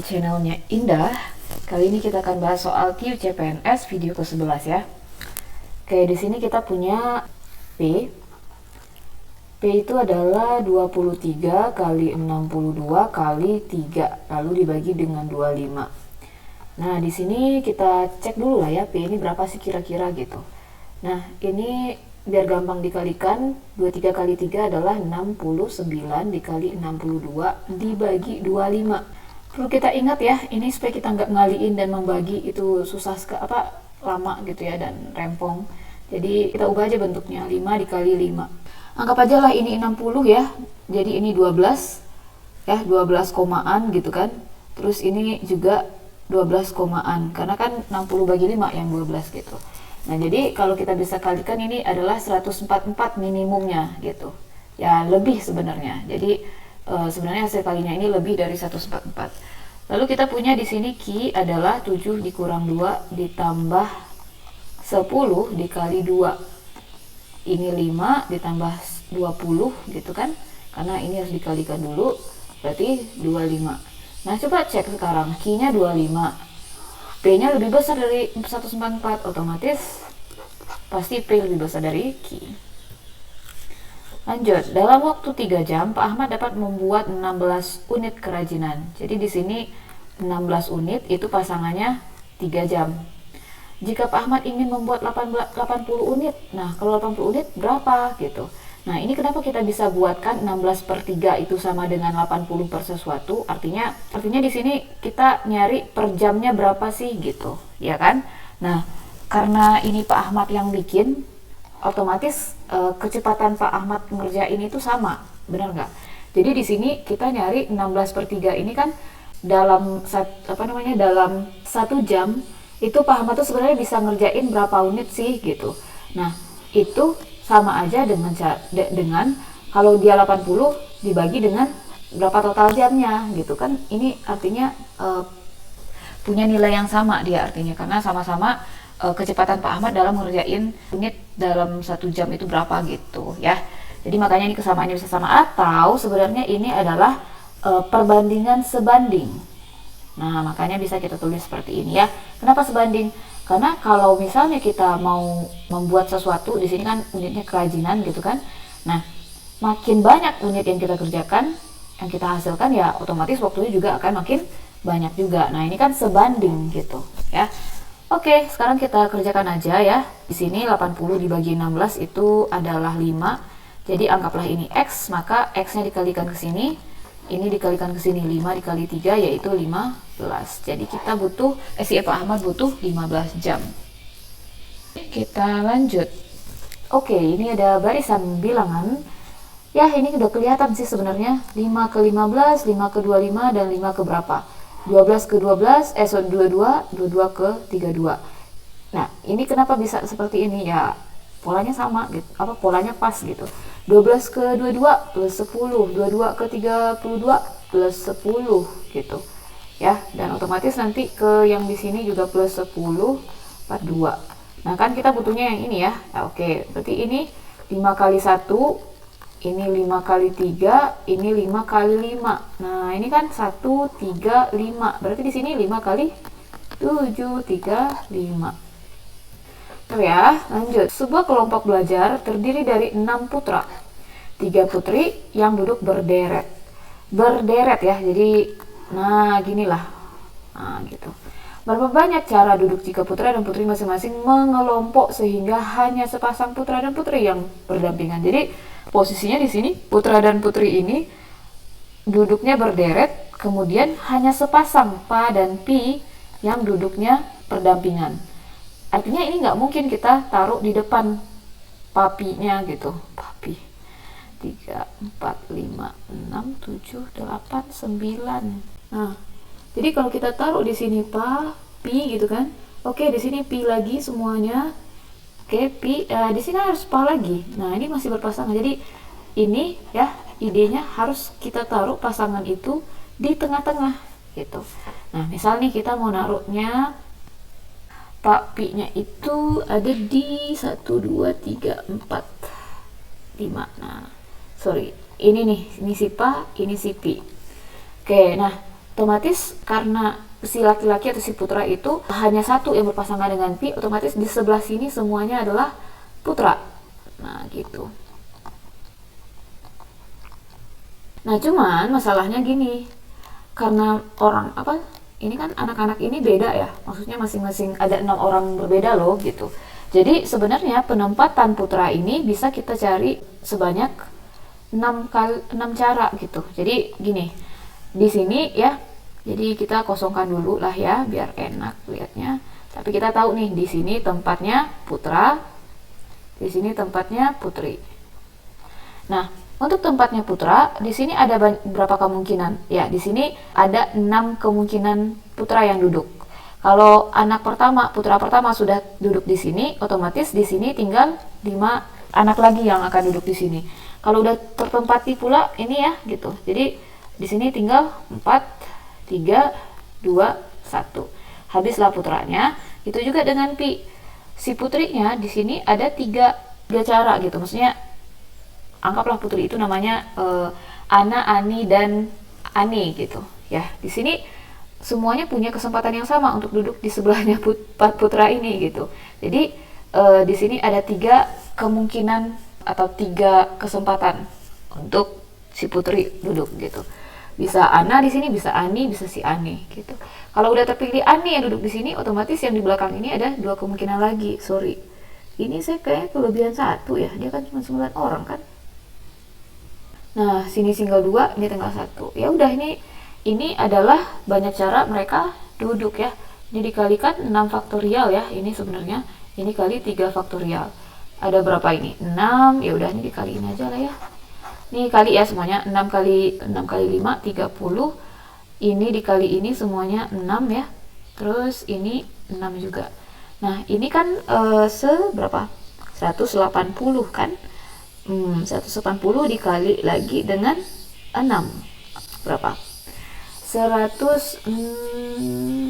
channelnya Indah. Kali ini kita akan bahas soal QCPNS video ke-11 ya. Oke, di sini kita punya P. P itu adalah 23 kali 62 kali 3, lalu dibagi dengan 25. Nah, di sini kita cek dulu lah ya, P ini berapa sih kira-kira gitu. Nah, ini biar gampang dikalikan, 23 kali 3 adalah 69 dikali 62 dibagi 25. Perlu kita ingat ya, ini supaya kita nggak ngaliin dan membagi itu susah lama gitu ya dan rempong. Jadi kita ubah aja bentuknya, 5 dikali 5. Anggap aja lah ini 60 ya, jadi ini 12 ya, 12 komaan gitu kan. Terus ini juga 12 komaan, karena kan 60 bagi 5 yang 12 gitu. Nah, jadi kalau kita bisa kalikan ini adalah 144 minimumnya gitu. Ya, lebih sebenarnya. Jadi sebenarnya hasil kalinya ini lebih dari 144. Lalu kita punya di sini Q adalah 7 dikurang 2 ditambah 10 dikali 2. Ini 5 ditambah 20 gitu kan. Karena ini harus dikalikan dulu, berarti 25. Nah, coba cek sekarang, Q-nya 25. P-nya lebih besar dari 144, otomatis pasti P lebih besar dari Q. Lanjut, dalam waktu 3 jam, Pak Ahmad dapat membuat 16 unit kerajinan. Jadi di sini 16 unit itu pasangannya 3 jam. Jika Pak Ahmad ingin membuat 80 unit, nah kalau 80 unit berapa gitu. Nah, ini kenapa kita bisa buatkan 16 per 3 itu sama dengan 80 per sesuatu, artinya di sini kita nyari per jamnya berapa sih gitu, ya kan? Nah, karena ini Pak Ahmad yang bikin, otomatis kecepatan Pak Ahmad ngerjain itu sama, benar nggak? Jadi di sini kita nyari 16 per 3 ini kan dalam dalam 1 jam itu Pak Ahmad tuh sebenarnya bisa ngerjain berapa unit sih gitu. Nah, itu sama aja dengan kalau dia 80 dibagi dengan berapa total jamnya gitu kan. Ini artinya punya nilai yang sama dia artinya, karena sama-sama kecepatan Pak Ahmad dalam ngerjain unit dalam 1 jam itu berapa gitu ya. Jadi makanya ini kesamaannya bisa sama, atau sebenarnya ini adalah perbandingan sebanding. Nah, makanya bisa kita tulis seperti ini ya. Kenapa sebanding? Karena kalau misalnya kita mau membuat sesuatu, di sini kan unitnya kerajinan gitu kan. Nah, makin banyak unit yang kita kerjakan, yang kita hasilkan, ya otomatis waktunya juga akan makin banyak juga. Nah, ini kan sebanding gitu ya. Oke, sekarang kita kerjakan aja ya. Di sini 80 dibagi 16 itu adalah 5. Jadi anggaplah ini X, maka X-nya dikalikan ke sini. Ini dikalikan ke sini, 5 dikali 3 yaitu 15. Jadi kita butuh, Pak Ahmad butuh 15 jam. Kita lanjut. Oke, ini ada barisan bilangan. Ya, ini udah kelihatan sih sebenarnya. 5 ke 15, 5 ke 25, dan 5 ke berapa? 12 ke 12, 22, 22 ke 32. Nah, ini kenapa bisa seperti ini? Ya, polanya sama gitu. Polanya pas gitu. 12 ke 22 plus 10, 22 ke 32 plus 10 gitu. Ya, dan otomatis nanti ke yang di sini juga plus 10, 42. Nah, kan kita butuhnya yang ini ya. Nah, oke, berarti ini 5 kali 1, ini 5 kali 3, ini 5 kali 5. Nah, ini kan 1, 3, 5. Berarti di sini 5 kali 7, 3, 5. Ya, lanjut. Sebuah kelompok belajar terdiri dari 6 putra, 3 putri yang duduk berderet ya. Jadi, nah ginilah, nah gitu. Berapa banyak cara duduk jika putra dan putri masing-masing mengelompok sehingga hanya sepasang putra dan putri yang berdampingan. Jadi posisinya di sini putra dan putri ini duduknya berderet, kemudian hanya sepasang Pa dan Pi yang duduknya berdampingan. Artinya ini nggak mungkin kita taruh di depan papinya gitu. Papi 3, 4, 5, 6, 7, 8, 9. Nah, jadi kalau kita taruh di sini papi gitu kan. Oke, di sini Pi lagi semuanya. Oke, Pi di sini harus Pa lagi. Nah, ini masih berpasangan. Jadi ini ya, idenya harus kita taruh pasangan itu di tengah-tengah gitu. Nah, misal nih kita mau naruhnya papinya itu ada di 1, 2, 3, 4, 5. Nah, sorry, ini nih, ini si Pa, ini si Pi. Oke, nah Otomatis karena si laki-laki atau si putra itu hanya satu yang berpasangan dengan pi, otomatis di sebelah sini semuanya adalah putra. Nah, gitu. Nah, cuman masalahnya gini. Karena orang ini kan anak-anak ini beda ya. Maksudnya masing-masing ada 6 orang berbeda loh gitu. Jadi sebenarnya penempatan putra ini bisa kita cari sebanyak 6 cara gitu. Jadi gini. Di sini ya. Jadi kita kosongkan dulu lah ya biar enak lihatnya. Tapi kita tahu nih di sini tempatnya putra, di sini tempatnya putri. Nah, untuk tempatnya putra, di sini ada berapa kemungkinan? Ya, di sini ada 6 kemungkinan putra yang duduk. Kalau anak pertama, putra pertama sudah duduk di sini, otomatis di sini tinggal 5 anak lagi yang akan duduk di sini. Kalau udah tertempati pula ini ya gitu. Jadi di sini tinggal 4 3, 2, 1. Habislah putranya. Itu juga dengan pi. Si putrinya di sini ada 3 cara gitu. Maksudnya anggaplah putri itu namanya Ana, Ani, dan Ani gitu. Ya, di sini semuanya punya kesempatan yang sama untuk duduk di sebelahnya putra ini gitu. Jadi di sini ada 3 kemungkinan atau 3 kesempatan untuk si putri duduk gitu. Bisa Ana di sini, bisa Ani, bisa si Ani gitu. Kalau udah terpilih Ani yang duduk di sini, otomatis yang di belakang ini ada 2 kemungkinan lagi. Sorry, ini saya kayak kelebihan 1 ya, dia kan cuma 9 orang kan. Nah, sini tinggal 2, ini tinggal 1. Ya udah, ini adalah banyak cara mereka duduk ya. Jadi dikalikan 6 faktorial ya, ini sebenarnya ini kali 3 faktorial. Ada berapa ini? 6. Ya udah, ini dikaliin aja lah ya. Ini kali ya semuanya, 6 kali 5 30. Ini dikali ini semuanya 6 ya. Terus ini 6 juga. Nah, ini kan seberapa? 180 kan? 180 dikali lagi dengan 6. Berapa? 100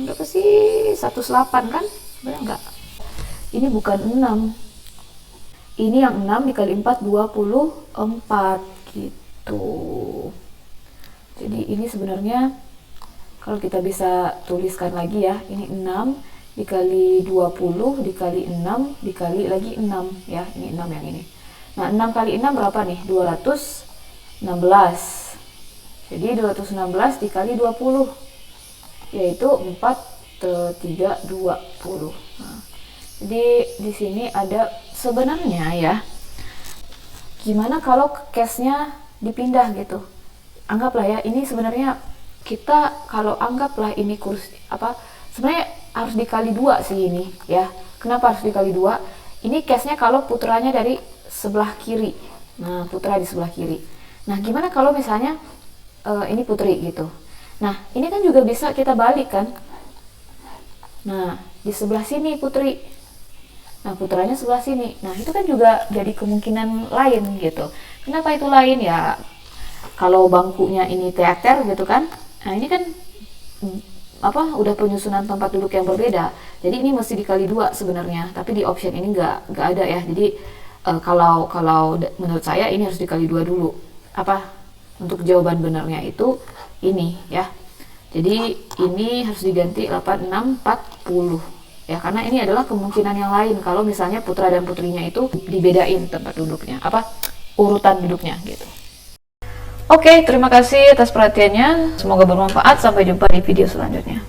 berapa sih? 108 kan? Benar enggak? Ini bukan 6. Ini yang 6 dikali 4 24 gitu. Jadi ini sebenarnya kalau kita bisa tuliskan lagi ya, ini 6 dikali 20 dikali 6 dikali lagi 6 ya, ini 6 yang ini. Nah, 6 kali 6 berapa nih? 216. Jadi 216 dikali 20 yaitu 4320. Nah, jadi di sini ada sebenarnya ya. Gimana kalau case-nya dipindah gitu? Anggaplah ya, ini sebenarnya kita kalau anggaplah ini kursi sebenarnya harus dikali 2 sih ini ya. Kenapa harus dikali 2? Ini case-nya kalau putranya dari sebelah kiri. Nah, putra di sebelah kiri. Nah, gimana kalau misalnya ini putri gitu? Nah, ini kan juga bisa kita balik kan? Nah, di sebelah sini putri. Nah, putranya sebelah sini. Nah, itu kan juga jadi kemungkinan lain gitu. Kenapa itu lain ya? Kalau bangkunya ini teater gitu kan. Nah, ini kan udah penyusunan tempat duduk yang berbeda. Jadi ini mesti dikali 2 sebenarnya. Tapi di option ini nggak ada ya. Jadi kalau menurut saya ini harus dikali 2 dulu. Untuk jawaban benarnya itu ini ya. Jadi ini harus diganti 8640. Ya, karena ini adalah kemungkinan yang lain kalau misalnya putra dan putrinya itu dibedain tempat duduknya, urutan duduknya gitu. Oke, terima kasih atas perhatiannya. Semoga bermanfaat. Sampai jumpa di video selanjutnya.